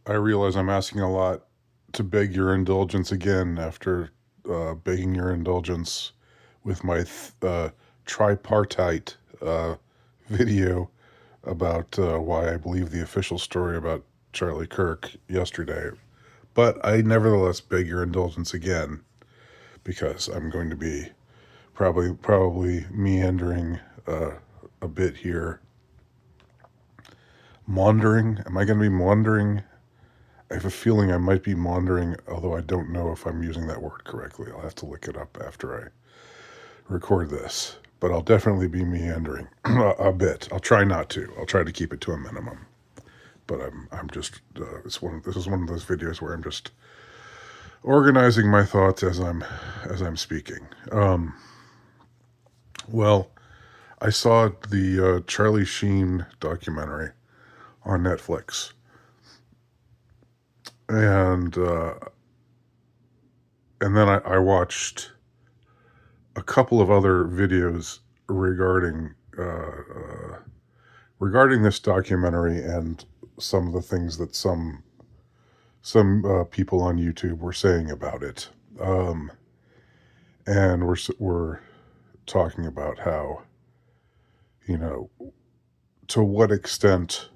I realize I'm asking a lot to beg your indulgence again after begging your indulgence with my tripartite video about why I believe the official story about Charlie Kirk yesterday. But I nevertheless beg your indulgence again because I'm going to be probably meandering a bit here. Maundering? Am I going to be maundering? I have a feeling I might be maundering, although I don't know if I'm using that word correctly. I'll have to look it up after I record this. But I'll definitely be meandering a bit. I'll try not to. I'll try to keep it to a minimum. But I'm just this is one of those videos where I'm just organizing my thoughts as I'm speaking. Well, I saw the Charlie Sheen documentary on Netflix, and and then I watched a couple of other videos regarding regarding this documentary and some of the things that some people on YouTube were saying about it, and we're talking about how, you know, to what extent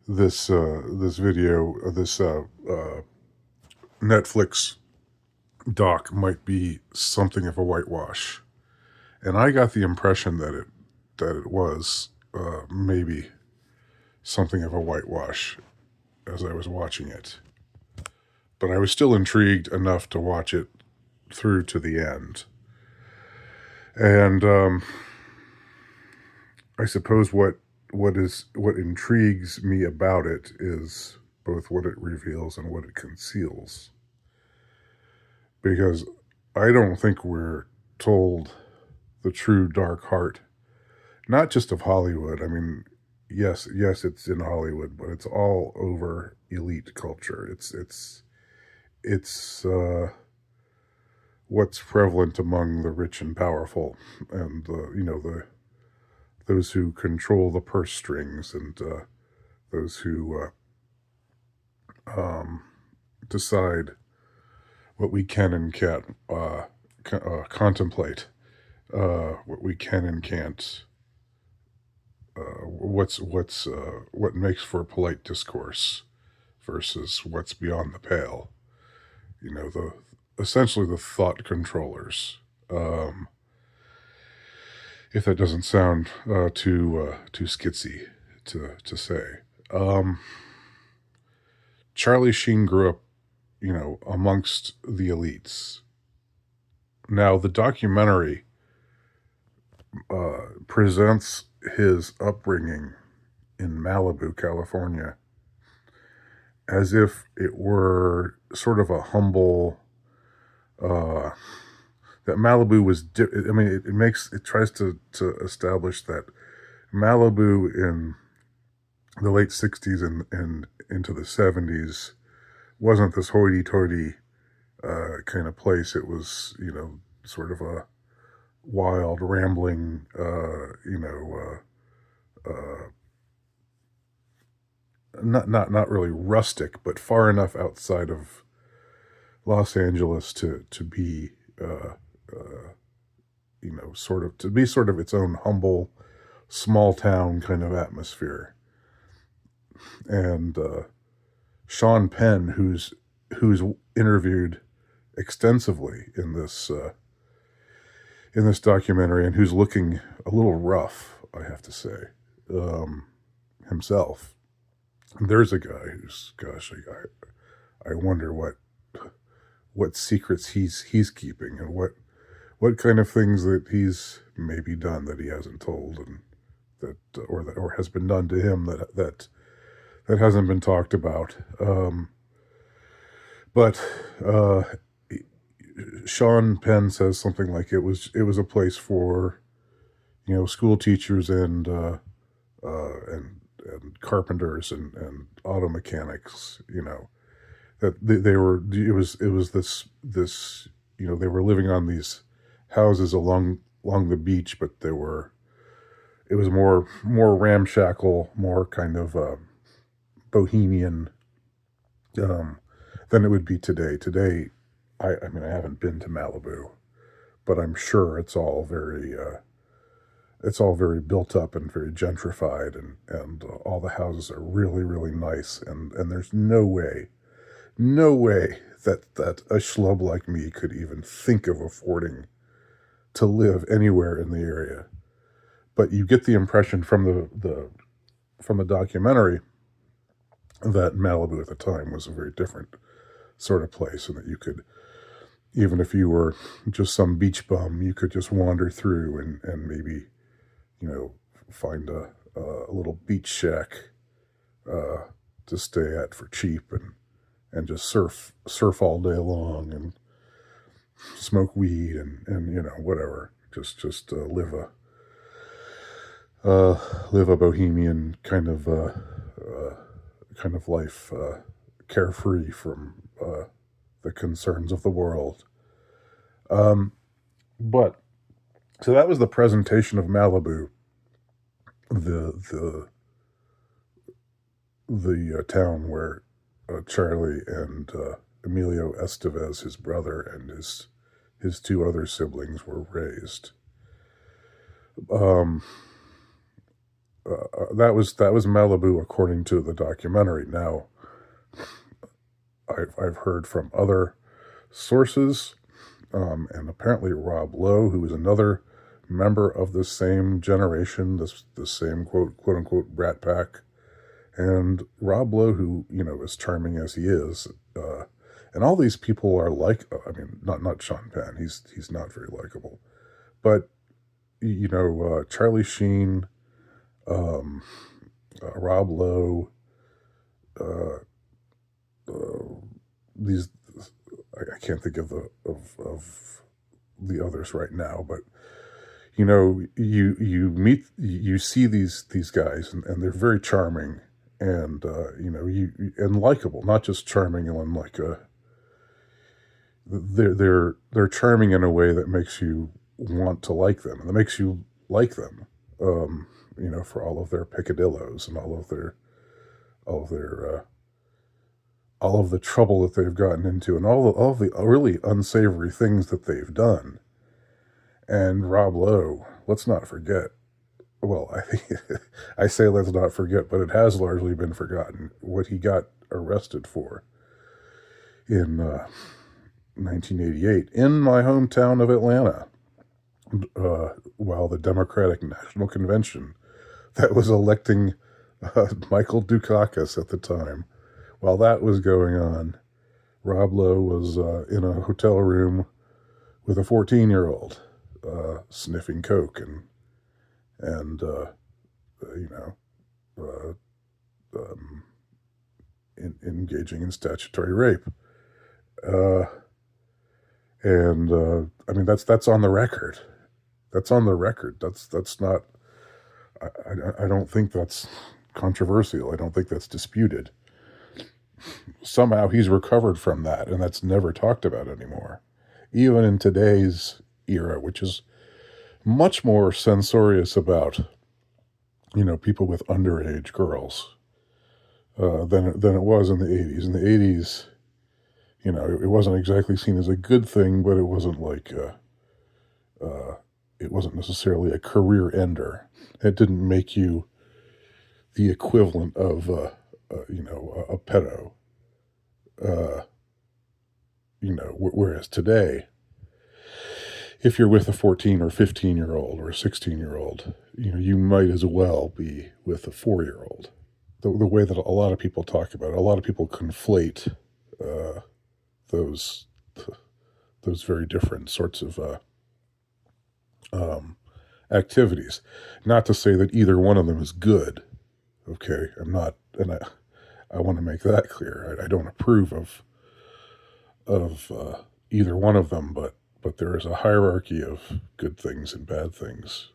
this video, this Netflix doc might be something of a whitewash. And I got the impression that it was maybe something of a whitewash as I was watching it. But I was still intrigued enough to watch it through to the end. And I suppose what intrigues me about it is both what it reveals and what it conceals. Because I don't think we're told the true dark heart, not just of Hollywood. I mean, yes, it's in Hollywood, but it's all over elite culture. It's what's prevalent among the rich and powerful, and the those who control the purse strings, and those who decide what we can and can't contemplate, what we can and can't, what makes for polite discourse versus what's beyond the pale. The essentially the thought controllers. If that doesn't sound too skitsy to say. Charlie Sheen grew up, amongst the elites. Now, the documentary presents his upbringing in Malibu, California, as if it were sort of a humble. That Malibu was. I mean, it tries to establish that Malibu in the late '60s and into the '70s wasn't this hoity-toity kind of place. It was, sort of a wild, rambling, not really rustic, but far enough outside of Los Angeles to be, sort of its own humble, small town kind of atmosphere. And Sean Penn, who's interviewed extensively in this documentary, and who's looking a little rough, I have to say, himself. There's a guy who's, gosh, I wonder what secrets he's keeping, and what kind of things that he's maybe done that he hasn't told, and or has been done to him that hasn't been talked about. But Sean Penn says something like it was a place for, school teachers and carpenters and auto mechanics. That they were, it was this they were living on these houses along the beach, but it was more ramshackle, more kind of bohemian um, than it would be today. Today, I mean, I haven't been to Malibu, but I'm sure it's all very built up and very gentrified, and all the houses are really really nice, and there's no way that a schlub like me could even think of affording to live anywhere in the area. But you get the impression from the documentary that Malibu at the time was a very different sort of place, and that you could, even if you were just some beach bum, you could just wander through and maybe, you know, find a little beach shack uh, to stay at for cheap, and just surf all day long and smoke weed and whatever. Just live a bohemian kind of life, carefree from the concerns of the world. Um, but so that was the presentation of Malibu, the the the town where Charlie and Emilio Estevez, his brother, and his two other siblings were raised. Um, that was Malibu according to the documentary. Now, I've heard from other sources, and apparently Rob Lowe, who is another member of the same generation, the same quote unquote Brat Pack, and Rob Lowe, who as charming as he is, and all these people are like, I mean, not Sean Penn, he's not very likable, but Charlie Sheen, um, Rob Lowe, uh, uh, these I can't think of of the others right now, but you see these guys, and they're very charming, and and likable, not just charming and like they're charming in a way that makes you want to like them, and that makes you like them. For all of their peccadillos and all of their all of the trouble that they've gotten into, and all of the really unsavory things that they've done. And Rob Lowe, let's not forget. Well, I think I say let's not forget, but it has largely been forgotten what he got arrested for in 1988 in my hometown of Atlanta, while the Democratic National Convention that was electing Michael Dukakis at the time, while that was going on, Rob Lowe was in a hotel room with a 14-year-old, sniffing coke and you know uh, um, engaging in statutory rape. Uh, and I mean that's on the record. That's on the record. That's not. I don't think that's controversial. I don't think that's disputed. Somehow he's recovered from that, and that's never talked about anymore. Even in today's era, which is much more censorious about people with underage girls than it was in the 80s. In the 80s, it wasn't exactly seen as a good thing, but it wasn't like it wasn't necessarily a career ender. It didn't make you the equivalent of a pedo. Uh, whereas today, if you're with a 14 or 15-year-old or a 16-year-old, you might as well be with a 4-year-old. The way that a lot of people talk about it, a lot of people conflate uh, those those very different sorts of um, activities. Not to say that either one of them is good. Okay, I'm not, and I want to make that clear. I don't approve of either one of them, but there is a hierarchy of good things and bad things,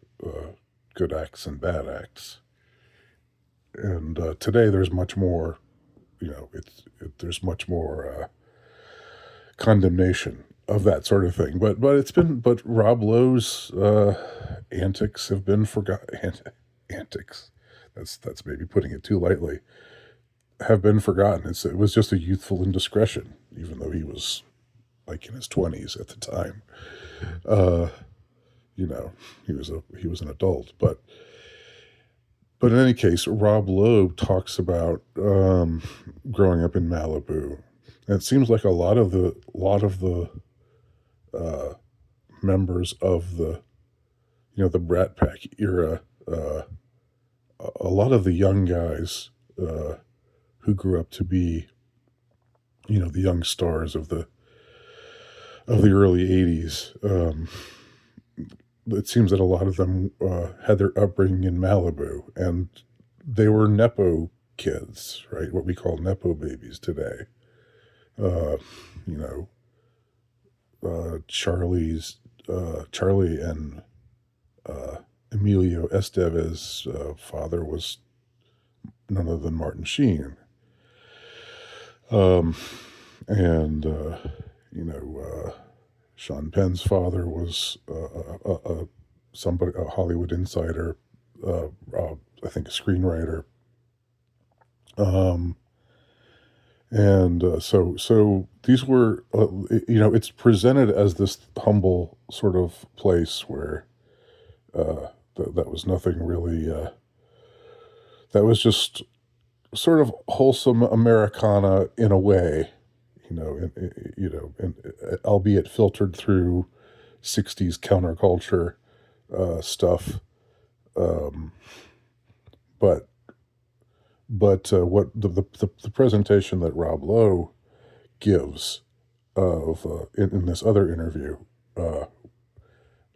good acts and bad acts. And today there's much more. There's much more condemnation of that sort of thing. But Rob Lowe's antics have been forgotten. Antics. That's maybe putting it too lightly. have been forgotten. It was just a youthful indiscretion, even though he was like in his 20s at the time. Uh, you know, he was an adult, but in any case, Rob Lowe talks about growing up in Malibu, and it seems like a lot of the uh, members of the the Brat Pack era, uh, a lot of the young guys uh, who grew up to be the young stars of the early '80s. It seems that a lot of them had their upbringing in Malibu, and they were nepo kids, right? What we call nepo babies today. Uh, you know, Charlie and uh, Emilio Estevez's father was none other than Martin Sheen, um, and you know, Sean Penn's father was a Hollywood insider, I think a screenwriter. Um, and so these were, it's presented as this humble sort of place where that was nothing really. That was just sort of wholesome Americana in a way, and albeit filtered through '60s counterculture stuff. Um, but what the presentation that Rob Lowe gives of in this other interview uh,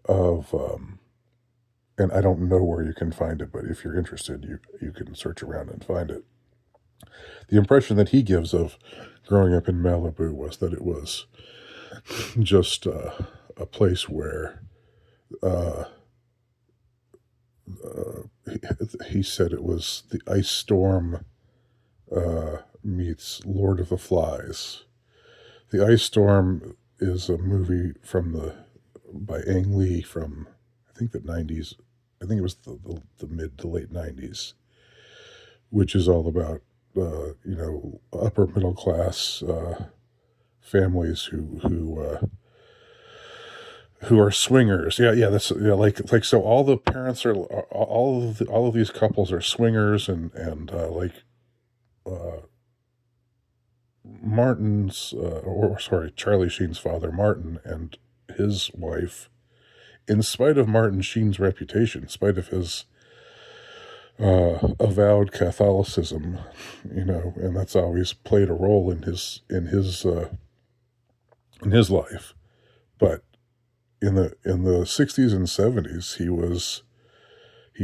of and I don't know where you can find it, but if you're interested, you can search around and find it. The impression that he gives of growing up in Malibu was that it was just a place where uh, he said it was the ice storm meets Lord of the Flies. The Ice Storm is a movie by Ang Lee from I think the '90s. I think it was the mid to late '90s, which is all about upper middle class families who are swingers. Yeah, that's like so. All the parents are all of these couples are swingers, and uh, or sorry, Charlie Sheen's father, Martin, and his wife, in spite of Martin Sheen's reputation, in spite of his avowed Catholicism, and that's always played a role in his life. But in the '60s and '70s, he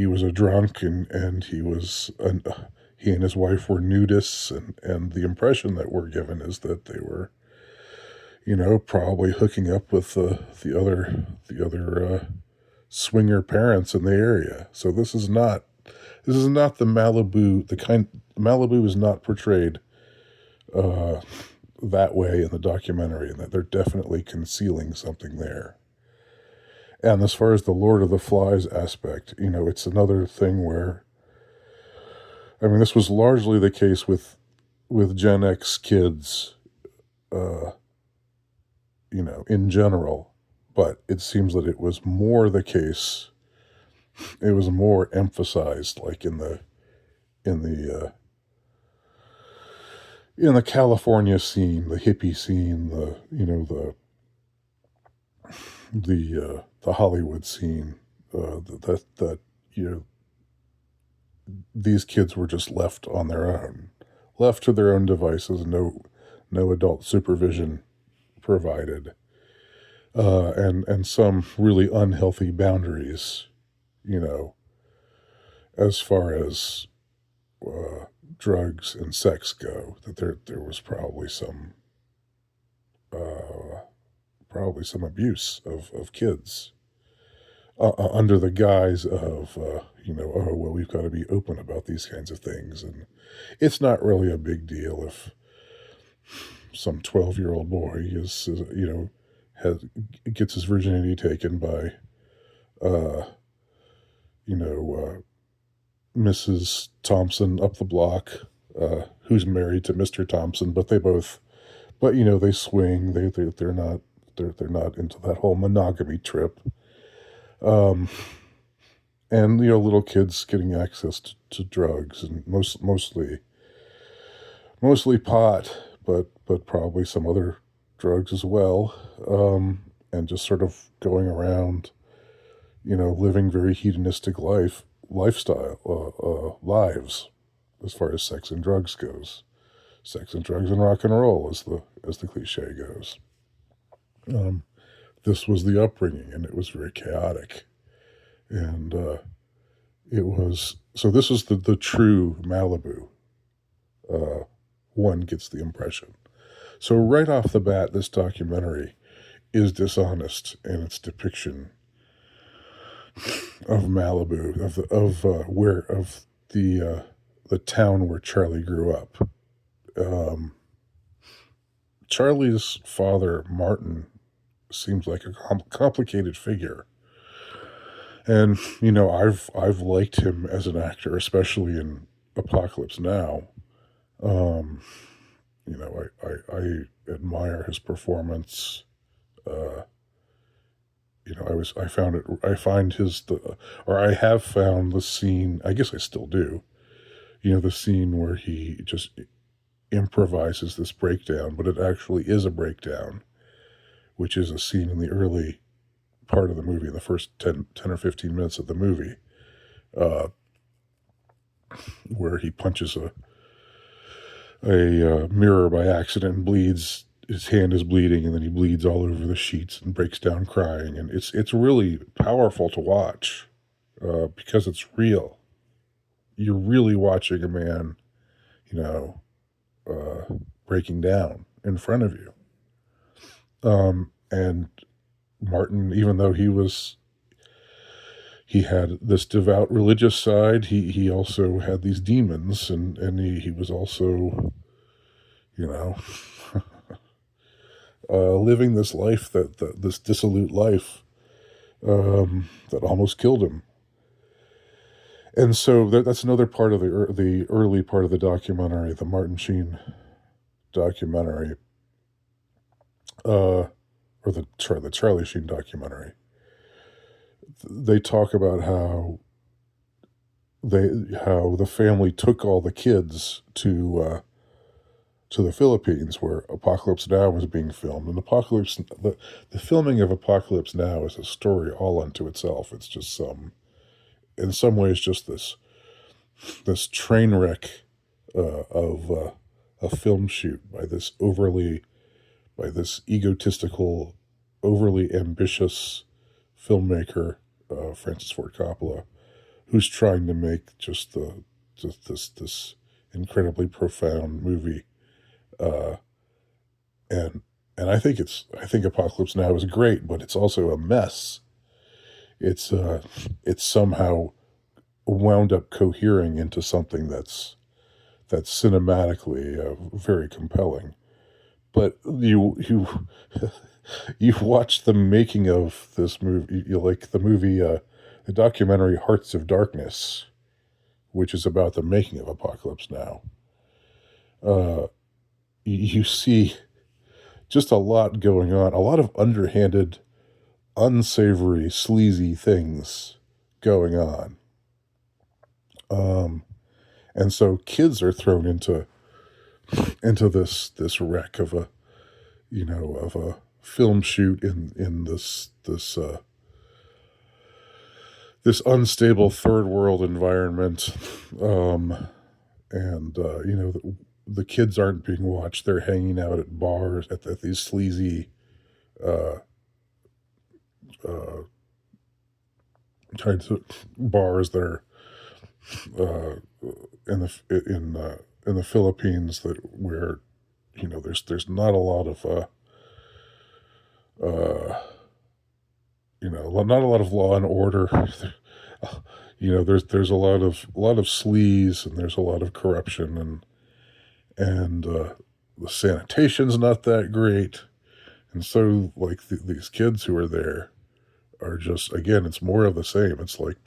was a drunk, and he and his wife were nudists, and the impression that we're given is that they were, probably hooking up with the other swinger parents in the area. So this is not the Malibu. The kind Malibu is not portrayed uh, that way in the documentary, and that they're definitely concealing something there. And as far as the Lord of the Flies aspect, it's another thing where, I mean, this was largely the case with Gen X kids, uh, in general, but it seems that it was more the case. It was more emphasized, like in the California scene, the hippie scene, the Hollywood scene. That these kids were just left on their own, left to their own devices. No adult supervision provided, and some really unhealthy boundaries, you know, as far as uh, drugs and sex go. That there was uh, probably some abuse of kids under the guise of oh well, we've got to be open about these kinds of things, and it's not really a big deal if some 12-year-old boy has gets his virginity taken by uh, Mrs. Thompson up the block, who's married to Mr. Thompson, but they swing. They're not into that whole monogamy trip. Um, and little kids getting access to drugs, and mostly pot, but probably some other drugs as well. And just sort of going around, living very hedonistic lives, as far as sex and drugs goes. Sex and drugs and rock and roll, as the cliche goes. Um, this was the upbringing, and it was very chaotic. And it was so. This is the true Malibu. Uh, One gets the impression. So right off the bat, this documentary is dishonest in its depiction of Malibu, of the town where Charlie grew up. Um, Charlie's father, Martin, seems like a complicated figure, and I've liked him as an actor, especially in Apocalypse Now. Um, I admire his performance. Uh, I find or I have found the scene. I guess I still do. The scene where he just improvises this breakdown, but it actually is a breakdown, which is a scene in the early part of the movie, in the first 10 or 15 minutes of the movie, uh, where he punches a mirror by accident and bleeds. His hand is bleeding, and then he bleeds all over the sheets and breaks down crying. And it's really powerful to watch, because it's real. You're really watching a man, you know, breaking down in front of you. And Martin, even though he had this devout religious side, he also had these demons, and he was also, you know, living this life this dissolute life, that almost killed him. And so that's another part of the early part of the documentary, the Martin Sheen documentary, or the Charlie Sheen documentary. They talk about how the family took all the kids to the Philippines, where Apocalypse Now was being filmed. And the filming of Apocalypse Now is a story all unto itself. It's just in some ways, just this train wreck of a film shoot by this egotistical, overly ambitious filmmaker, Francis Ford Coppola, who's trying to make just this incredibly profound movie. Uh, and I think Apocalypse Now is great, but it's also a mess. It's somehow wound up cohering into something that's cinematically very compelling. But you watch the making of this movie. You like the movie, the documentary Hearts of Darkness, which is about the making of Apocalypse Now. You see just a lot going on, a lot of underhanded, unsavory, sleazy things going on. And so kids are thrown into this wreck of a film shoot in this unstable third world environment. And the kids aren't being watched. They're hanging out at bars at these sleazy uh, uh, kinds of bars that are in the Philippines, where there's not a lot of not a lot of law and order. There's a lot of sleaze, and there's a lot of corruption, and the sanitation's not that great. And so, like, these kids who are there are just, again, it's more of the same. It's like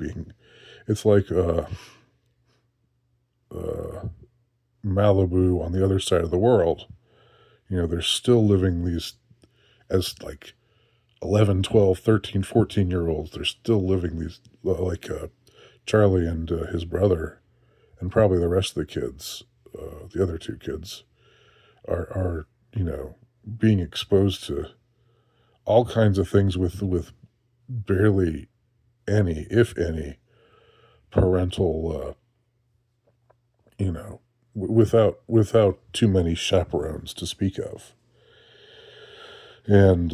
Malibu on the other side of the world, they're still living these as like 11, 12, 13, 14 year olds. They're still living these, like Charlie and his brother, and probably the rest of the kids, the other two kids, are being exposed to all kinds of things with barely any, if any, parental, without too many chaperones to speak of. And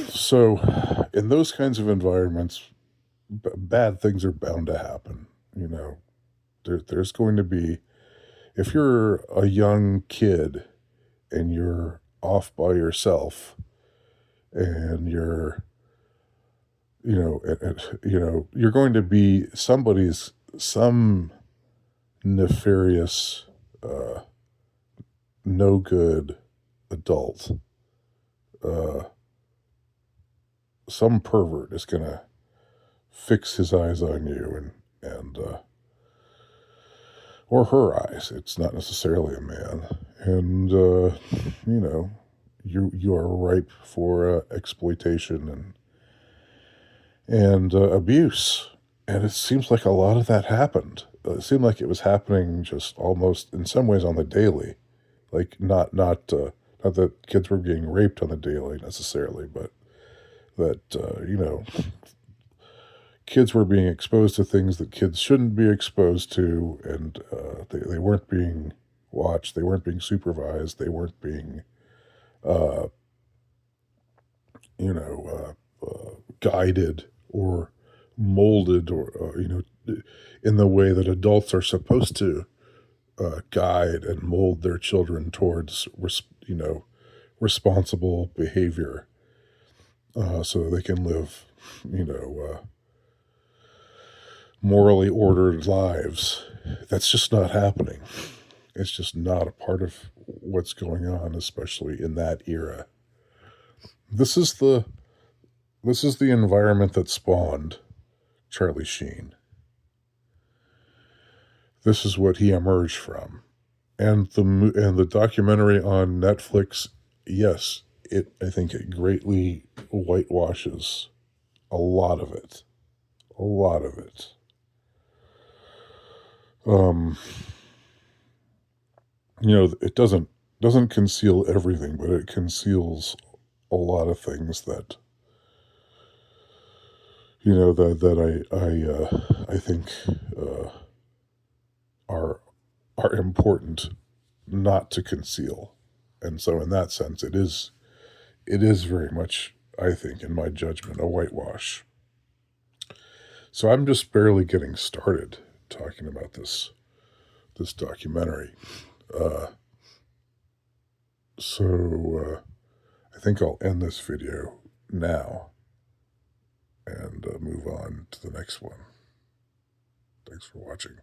so, in those kinds of environments, bad things are bound to happen. There's going to be, if you're a young kid and you're off by yourself, and you're going to be some nefarious, no good adult, uh, some pervert is going to fix his eyes on you, and or her eyes. It's not necessarily a man, and you know, you are ripe for exploitation and abuse. And it seems like a lot of that happened. It seemed like it was happening just almost in some ways on the daily. Like not that kids were being raped on the daily necessarily, but that kids were being exposed to things that kids shouldn't be exposed to, and they weren't being watched, they weren't being supervised, they weren't being uh, guided or molded, or in the way that adults are supposed to guide and mold their children towards responsible behavior, so they can live morally ordered lives. That's just not happening. It's just not a part of what's going on, especially in that era. This is the this is the environment that spawned Charlie Sheen. This is what he emerged from. And the documentary on Netflix, yes, I think it greatly whitewashes a lot of it. A lot of it. Um, it doesn't conceal everything, but it conceals a lot of things that I think uh, are are important not to conceal. And so in that sense, it is very much, I think, in my judgment, a whitewash. So I'm just barely getting started talking about this documentary. Uh, so I think I'll end this video now and move on to the next one. Thanks for watching.